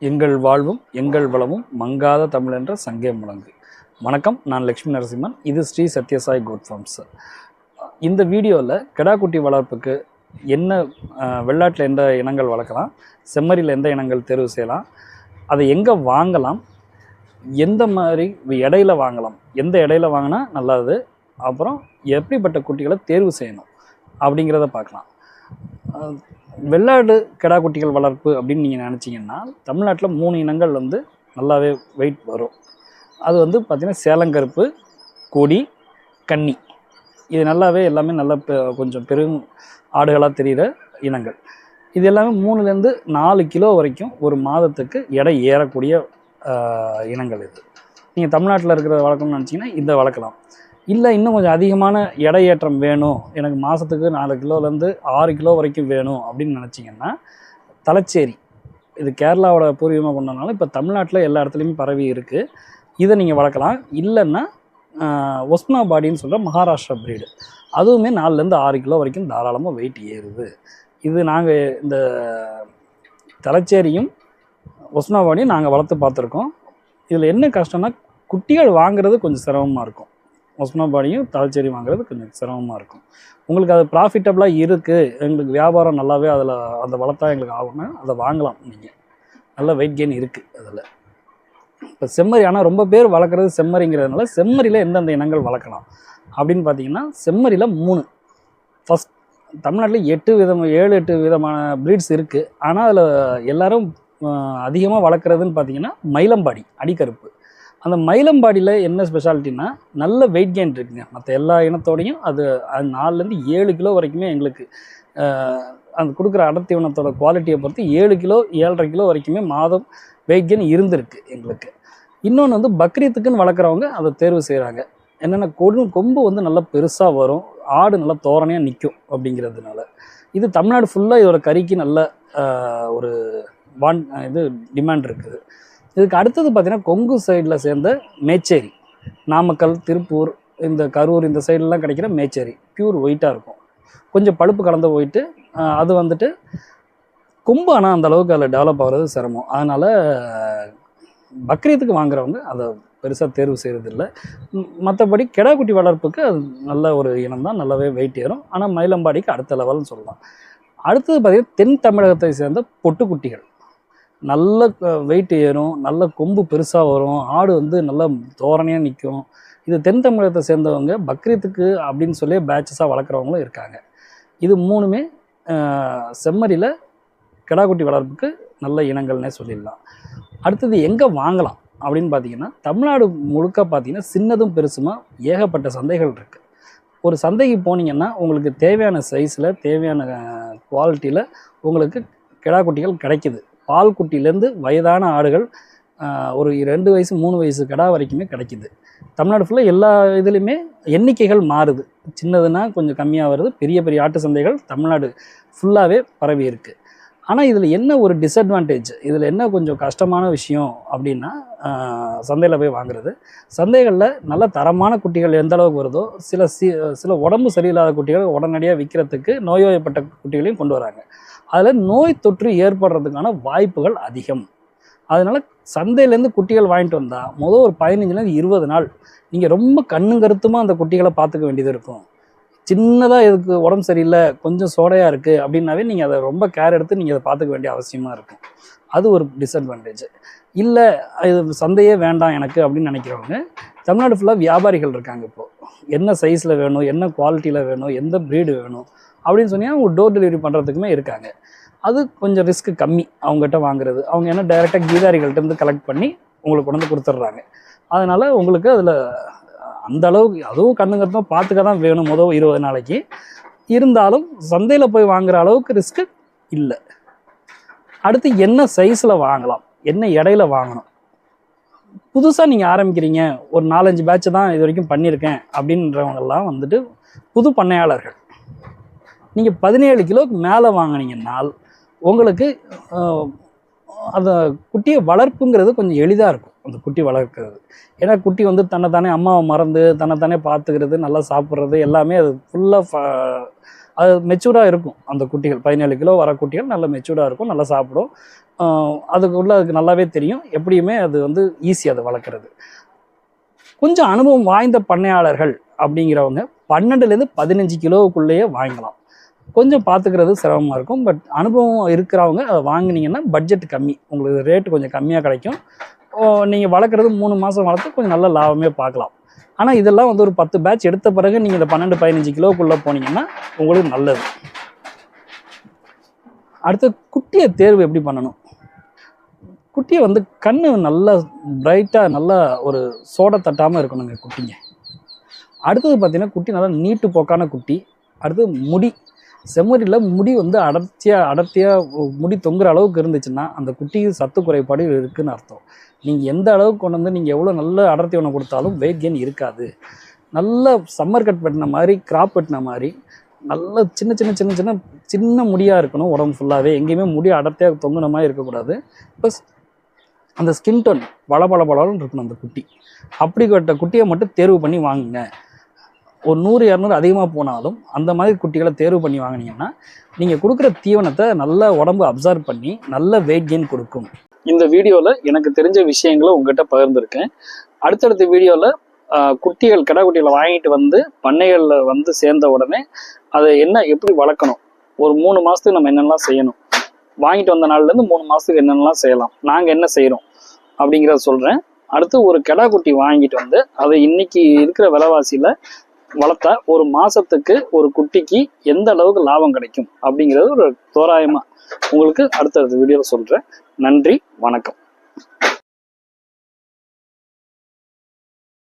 எங்கள் வாழ்வும் எங்கள் வளமும் மங்காத தமிழ் என்ற சங்கே முழங்கு. வணக்கம், நான் லக்ஷ்மி நரசிம்மன். இது ஸ்ரீ சத்யசாய் கோட் ஃபார்ம்ஸ். இந்த வீடியோவில் கிடாக்குட்டி வளர்ப்புக்கு என்ன வெள்ளாட்டில் எந்த இனங்கள் வளர்க்கலாம், செம்மறியில் எந்த இனங்கள் தேர்வு செய்யலாம், அதை எங்கே வாங்கலாம், எந்த மாதிரி இடையில வாங்கலாம், எந்த இடையில வாங்கினா நல்லது, அப்புறம் எப்படிப்பட்ட குட்டிகளை தேர்வு செய்யணும் அப்படிங்கிறத பார்க்கலாம். வெள்ளாடு கிடாக்குட்டிகள் வளர்ப்பு அப்படின்னு நீங்கள் நினச்சிங்கன்னா தமிழ்நாட்டில் 3 இனங்கள் நல்லாவே வெயிட் வரும். அது பார்த்திங்கன்னா சேலங்கருப்பு, கொடி, கன்னி. இது நல்லாவே எல்லாமே நல்லா கொஞ்சம் பெரும் ஆடுகளாக தெரிகிற இனங்கள். இது எல்லாமே 3லேருந்து 4 கிலோ வரைக்கும் ஒரு மாதத்துக்கு எடை ஏறக்கூடிய இனங்கள். இது நீங்கள் தமிழ்நாட்டில் இருக்கிற வளர்க்கணும்னு நினச்சிங்கன்னா இதை வளர்க்கலாம். இல்லை இன்னும் கொஞ்சம் அதிகமான எடை ஏற்றம் வேணும், எனக்கு மாதத்துக்கு 4 கிலோலேருந்து 6 கிலோ வரைக்கும் வேணும் அப்படின்னு நினச்சிங்கன்னா தலச்சேரி, இது கேரளாவோட பூர்வீகமாக கொண்டனால இப்போ தமிழ்நாட்டில் எல்லா இடத்துலையுமே பரவி இருக்குது. இதை நீங்கள் வளர்க்கலாம். இல்லைன்னா ஒஸ்னாபாடின்னு சொல்கிற மகாராஷ்டிரா ப்ரீடு, அதுவுமே 4லேருந்து 6 கிலோ வரைக்கும் தாராளமாக வெயிட் ஏறுது. இது நாங்கள் இந்த தலச்சேரியும் ஒஸ்னாபாடியும் நாங்கள் வளர்த்து பார்த்துருக்கோம். இதில் என்ன கஷ்டம்னா குட்டிகள் வாங்குறது கொஞ்சம் சிரமமாக இருக்கும். ஒஸ்னாபாடியும் தலச்சேரி வாங்குறது கொஞ்சம் சிரமமாக இருக்கும். உங்களுக்கு அது ப்ராஃபிட்டபுளாக இருக்குது, எங்களுக்கு வியாபாரம் நல்லாவே அதில் அந்த வளர்த்தா எங்களுக்கு ஆகும்னா அதை வாங்கலாம். நீங்கள் நல்ல வெயிட் கெயின் இருக்குது அதில். இப்போ செம்மறி, ஆனால் ரொம்ப பேர் வளர்க்குறது செம்மறிங்கிறதுனால செம்மறியில் எந்தெந்த இனங்கள் வளர்க்கலாம் அப்படின்னு பார்த்தீங்கன்னா செம்மறியில் 3 ஃபஸ்ட் தமிழ்நாட்டில் 7-8 விதமான ப்ரீட்ஸ் இருக்குது. ஆனால் அதில் எல்லோரும் அதிகமாக வளர்க்குறதுன்னு பார்த்தீங்கன்னா மயிலம்பாடி அடிக்கருப்பு. அந்த மயிலம்பாடியில் என்ன ஸ்பெஷாலிட்டின்னா நல்ல வெயிட் கெயின் இருக்குங்க. மற்ற எல்லா இனத்தோடையும் அது 4லேருந்து 7 கிலோ வரைக்குமே எங்களுக்கு அந்த கொடுக்குற அடர்த்தி இனத்தோட குவாலிட்டியை பொறுத்து 7 கிலோ 7.5 கிலோ வரைக்குமே மாதம் வெயிட் கெயின் இருந்திருக்கு எங்களுக்கு. இன்னொன்று பக்ரீத்துக்குன்னு வளர்க்குறவங்க அதை தேர்வு செய்கிறாங்க. என்னென்னா கொம்பு நல்லா பெருசாக வரும், ஆடு நல்லா தோரணையாக நிற்கும் அப்படிங்கிறதுனால. இது தமிழ்நாடு ஃபுல்லாக இதோட கறிக்கு நல்ல ஒரு டிமாண்ட் இருக்குது. இதுக்கு அடுத்தது பார்த்திங்கன்னா கொங்கு சைடில் சேர்ந்த மேச்சேரி, நாமக்கல், திருப்பூர், இந்த கரூர் இந்த சைட்லாம் கிடைக்கிற மேச்சேரி பியூர் ஒயிட்டாக இருக்கும், கொஞ்சம் பழுப்பு கலந்த ஒயிட்டு. அது கொம்பு ஆனால் அந்தளவுக்கு அதில் டெவலப் ஆகிறது சிரமம். அதனால் பக்ரீத்துக்கு வாங்குறவங்க அதை பெருசாக தேர்வு செய்கிறதில்ல. மற்றபடி கிடாக்குட்டி வளர்ப்புக்கு அது நல்ல ஒரு இனம் தான், நல்லாவே வெயிட் ஏறும். ஆனால் மயிலம்பாடிக்கு அடுத்த லெவல்னு சொல்லலாம். அடுத்தது பார்த்திங்கன்னா தென் தமிழகத்தை சேர்ந்த பொட்டுக்குட்டிகள் நல்ல வெயிட் ஏறும், நல்ல கொம்பு பெருசாக வரும், ஆடு நல்லா தோரணையாக நிற்கும். இது தென் தமிழகத்தை சேர்ந்தவங்க பக்ரீத்துக்கு அப்படின்னு சொல்லி பேட்சஸாக வளர்க்குறவங்களும் இருக்காங்க. இது 3மே செம்மறியில் கிடாக்குட்டி வளர்ப்புக்கு நல்ல இனங்கள்னே சொல்லிடலாம். அடுத்தது எங்கே வாங்கலாம் அப்படின்னு பார்த்தீங்கன்னா தமிழ்நாடு முழுக்க பார்த்தீங்கன்னா சின்னதும் பெருசுமா ஏகப்பட்ட சந்தைகள் இருக்குது. ஒரு சந்தைக்கு போனீங்கன்னா உங்களுக்கு தேவையான சைஸில் தேவையான குவாலிட்டியில் உங்களுக்கு கிடாக்குட்டிகள் கிடைக்கிது. பால் குட்டிலேருந்து வயதான ஆடுகள் ஒரு 2 வயசு 3 வயசு கிடா வரைக்குமே கிடைக்கிது. தமிழ்நாடு ஃபுல்லாக எல்லா இதுலேயுமே எண்ணிக்கைகள் மாறுது. சின்னதுன்னா கொஞ்சம் கம்மியாக வருது. பெரிய பெரிய ஆட்டு சந்தைகள் தமிழ்நாடு ஃபுல்லாகவே பரவி இருக்குது. ஆனால் இதில் என்ன ஒரு டிஸ்அட்வான்டேஜ், இதில் என்ன கொஞ்சம் கஷ்டமான விஷயம் அப்படின்னா சந்தையில் போய் வாங்குறது. சந்தைகளில் நல்ல தரமான குட்டிகள் எந்த அளவுக்கு வருதோ சில உடம்பு சரியில்லாத குட்டிகள் உடனடியாக விற்கிறதுக்கு நோய்வாய்ப்பட்ட குட்டிகளையும் கொண்டு வராங்க. அதில் நோய் தொற்று ஏற்படுறதுக்கான வாய்ப்புகள் அதிகம். அதனால் சந்தையிலேருந்து குட்டிகள் வாங்கிட்டு வந்தால் ஒரு 15லேருந்து 20 நாள் நீங்கள் ரொம்ப கண்ணும் கருத்துமாக அந்த குட்டிகளை பார்த்துக்க வேண்டியது இருக்கும். சின்னதாக இதுக்கு உடம்பு சரியில்லை, கொஞ்சம் சோடையாக இருக்குது அப்படின்னாவே நீங்கள் அதை ரொம்ப கேர் எடுத்து நீங்கள் அதை பார்த்துக்க வேண்டிய அவசியமாக இருக்கும். அது ஒரு டிஸ்அட்வான்டேஜ். இல்லை இது சந்தையே வேண்டாம் எனக்கு அப்படின்னு நினைக்கிறவங்க தமிழ்நாடு ஃபுல்லாக வியாபாரிகள் இருக்காங்க. இப்போது என்ன சைஸில் வேணும், என்ன குவாலிட்டியில் வேணும், எந்த ப்ரீடு வேணும் அப்படின்னு சொன்னால் அவங்க டோர் டெலிவரி பண்ணுறதுக்குமே இருக்காங்க. அது கொஞ்சம் ரிஸ்க்கு கம்மி அவங்ககிட்ட வாங்குறது. அவங்க என்ன டைரெக்டாக கீதாரிகள்கிட்டருந்து கலெக்ட் பண்ணி உங்களுக்கு கொண்டு கொடுத்துட்றாங்க. அதனால் உங்களுக்கு அதில் அந்த அளவுக்கு அதுவும் கண்ணுங்கருத்தாக பார்த்துக்க தான் வேணும் 20 நாளைக்கு. இருந்தாலும் சந்தையில் போய் வாங்குகிற அளவுக்கு ரிஸ்க்கு இல்லை. அடுத்து என்ன சைஸில் வாங்கலாம், என்ன இடையில வாங்கணும். புதுசாக நீங்கள் ஆரம்பிக்கிறீங்க, ஒரு 4-5 பேட்ச் தான் இது வரைக்கும் பண்ணியிருக்கேன் அப்படின்றவங்கெல்லாம் புது பண்ணையாளர்கள். நீங்கள் 17 கிலோவுக்கு மேலே வாங்கினீங்கன்னால் உங்களுக்கு அந்த குட்டியை வளர்ப்புங்கிறது கொஞ்சம் எளிதாக இருக்கும். அந்த குட்டி வளர்க்குறது, ஏன்னா குட்டி தன்னைத்தானே அம்மாவை மறந்து தன்னைத்தானே பார்த்துக்கிறது, நல்லா சாப்பிட்றது எல்லாமே அது ஃபுல்லாக அது மெச்சூர்டாக இருக்கும். அந்த குட்டிகள் 17 கிலோ வர குட்டிகள் நல்ல மெச்சூர்டாக இருக்கும், நல்லா சாப்பிடும். அதுக்கு நல்லாவே தெரியும். எப்படியுமே அது வந்து ஈஸி அதை வளர்க்குறது. கொஞ்சம் அனுபவம் வாய்ந்த பண்ணையாளர்கள் அப்படிங்கிறவங்க 12லேருந்து 15 கிலோவுக்குள்ளேயே வாங்கலாம். கொஞ்சம் பார்த்துக்கிறது சிரமமாக இருக்கும். பட் அனுபவம் இருக்கிறவங்க அதை வாங்கினீங்கன்னா பட்ஜெட் கம்மி, உங்களுக்கு ரேட்டு கொஞ்சம் கம்மியாக கிடைக்கும். நீங்கள் வளர்க்குறது 3 மாதம் வளர்த்து கொஞ்சம் நல்ல லாபமே பார்க்கலாம். ஆனால் இதெல்லாம் வந்து ஒரு 10 பேட்ச் எடுத்த பிறகு நீங்கள் இந்த 12-15 கிலோக்குள்ளே போனீங்கன்னா உங்களுக்கு நல்லது. அடுத்து குட்டியை தேர்வு எப்படி பண்ணணும்? குட்டியை வந்து கண்ணு நல்லா பிரைட்டாக நல்லா ஒரு சோடை தட்டாமல் இருக்கணுங்க குட்டிங்க. அடுத்தது பார்த்தீங்கன்னா குட்டி நல்லா நீட்டு போக்கான குட்டி. அடுத்து முடி, செம்மறியில் முடி வந்து அடர்த்தியாக முடி தொங்குற அளவுக்கு இருந்துச்சுன்னா அந்த குட்டிக்கு சத்து குறைபாடு இருக்குதுன்னு அர்த்தம். நீங்கள் எந்த அளவுக்கு கொண்டு வந்து நீங்கள் எவ்வளோ நல்ல அடர்த்தி ஒன்று கொடுத்தாலும் வெயிட் கெயின் இருக்காது. நல்ல சம்மர் கட் வெட்டின மாதிரி, கிராப் வெட்டின மாதிரி நல்ல சின்ன சின்ன சின்ன சின்ன சின்ன முடியாக இருக்கணும். உடம்பு ஃபுல்லாகவே எங்கேயுமே முடி அடர்த்தியாக தொங்குன மாதிரி இருக்கக்கூடாது. ப்ளஸ் அந்த ஸ்கின் டோன் பளபளன்னு இருக்கணும் அந்த குட்டி. அப்படிப்பட்ட குட்டியை மட்டும் தேர்வு பண்ணி வாங்குங்க. ஒரு 100-200 அதிகமாக போனாலும் அந்த மாதிரி குட்டிகளை தேர்வு பண்ணி வாங்கினீங்கன்னா நீங்கள் கொடுக்குற தீவனத்தை நல்ல உடம்பு அப்சர்வ் பண்ணி நல்ல வெயிட் கெயின் கொடுக்கும். இந்த வீடியோவில் எனக்கு தெரிஞ்ச விஷயங்களை உங்கள்கிட்ட பகிர்ந்துருக்கேன். அடுத்தடுத்த வீடியோவில் குட்டிகள் கிடா குட்டிகளை வாங்கிட்டு வந்து பண்ணைகளில் வந்து சேர்ந்த உடனே அதை எப்படி வளர்க்கணும், ஒரு 3 மாதத்துக்கு நம்ம என்னென்னலாம் செய்யணும், வாங்கிட்டு வந்த நாள்லேருந்து 3 மாதத்துக்கு என்னென்னலாம் செய்யலாம், நாங்கள் என்ன செய்கிறோம் அப்படிங்கிறத சொல்கிறேன். அடுத்து ஒரு கிடா குட்டி வாங்கிட்டு வந்து அதை இன்னைக்கு இருக்கிற விலைவாசியில் வளர்த்தா ஒரு மாதத்துக்கு ஒரு குட்டிக்கு எந்த அளவுக்கு லாபம் கிடைக்கும் அப்படிங்கிறது ஒரு தோராயமாக உங்களுக்கு அடுத்தடுத்த வீடியோவில் சொல்கிறேன். நன்றி, வணக்கம்.